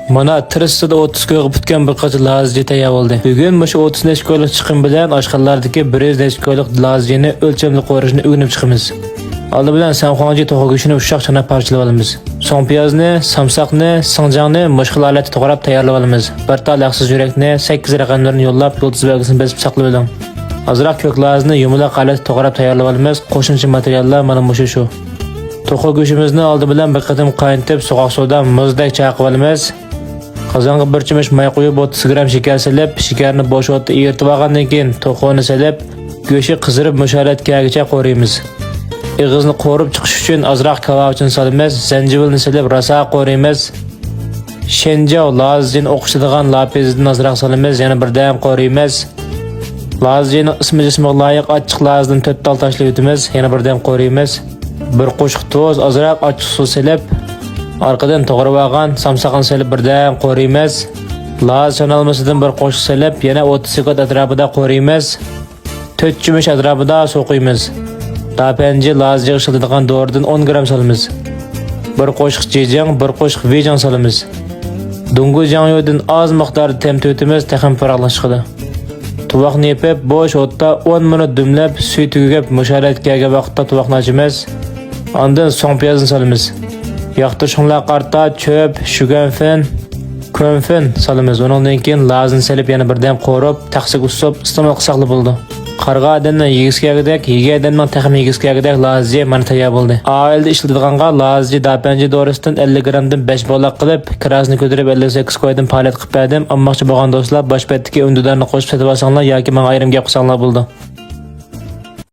Mana tirissida 30 ko'yib bitgan bir qator lazji tayyor bo'ldi. Bugun mushu 30 necha ko'ylik chiqim bilan oshxonalardagi 100 necha ko'ylik lazjini o'lchamli qo'rishni o'rganib chiqamiz. Aldı bilan samxonji to'g'ri go'shtini ushaq chana parchalab olamiz. So'ng piyozni, samsaqni, sinjangni mushkul holatda to'g'rab tayyorlab olamiz. Bir tal yaxsiz yurakni 8 raqamlarini yo'llab, yulduz belgisini besib saqlab oling. Azroq ko'k lazni yumaloq holatda to'g'rab tayyorlab olamiz. Qo'shimcha materiallar mana shu. To'g'ri go'shtimizni oldi bilan bir qatim qaynatib, so'g'oq suvda muzdek chaqib olamiz. Qozonga bir cho'mich may qo'yib 30 gram shakar solib, shakarni bo'sh o'tda eritib olgandan keyin to'g'rini solib, go'shti qizirib musholatgacha qo'raymiz. Ig'izni qo'rib chiqish uchun azroq kavovchin solamiz, zanjibilni solib rosa qo'raymiz. Shenjao lazjini o'qishadigan lapizdan azroq solamiz, yana birdam qo'raymiz. Lazjini ismi-jismiga loyiq ochiq lazdan 4 tal tashlab o'tamiz, yana birdam qo'raymiz. Bir qo'shiq tuz, azroq ochiq suv solib, arqadan to'g'rab olgan samsaqni solib birdam qo'raymiz. Laz chanalmasidan bir qo'shiq solib, yana 30 sekund atrofida qo'raymiz. 4 cho'mich atrofida suv qo'yamiz. Dapenci lazca ışıldığın doğrudan 10 gram salımız. Bir qo'shiq jejang, bir qo'shiq vejang salımız. Dungu jangyodan az miqdorda temtötimiz texim faraqlıq chiqadi. Tuvoqni yepib, bo'sh o'tda 10 minut dumlab, suv tugab, mushoratga vaqtda tuvoqni ochamiz. Ondan so'ng piyozni solamiz. Yoqtirishlar qarta, cho'p, shuganfin, ko'nfin solamiz. Undan keyin lazni solib yana birdam qo'rib, taqsiq usib, iste'mol qilsaqli bo'ldi. Qarg'a adamdan yegiskagidek, yegadamdan taxim yegiskagidek lazji mana tayyor bo'ldi. Oilda ishlatadiganға lazji dapanji dorisidan 50 gramdan 5 bolaq qilib, kirasini ko'tarib 58 qo'ydim faoliyat qilib berdim. Ammoqchi bo'lgan do'stlar, boshpatdagi undudarni qo'shib sotib olsanglar yoki menga ayrim gap qilsanglar bo'ldi.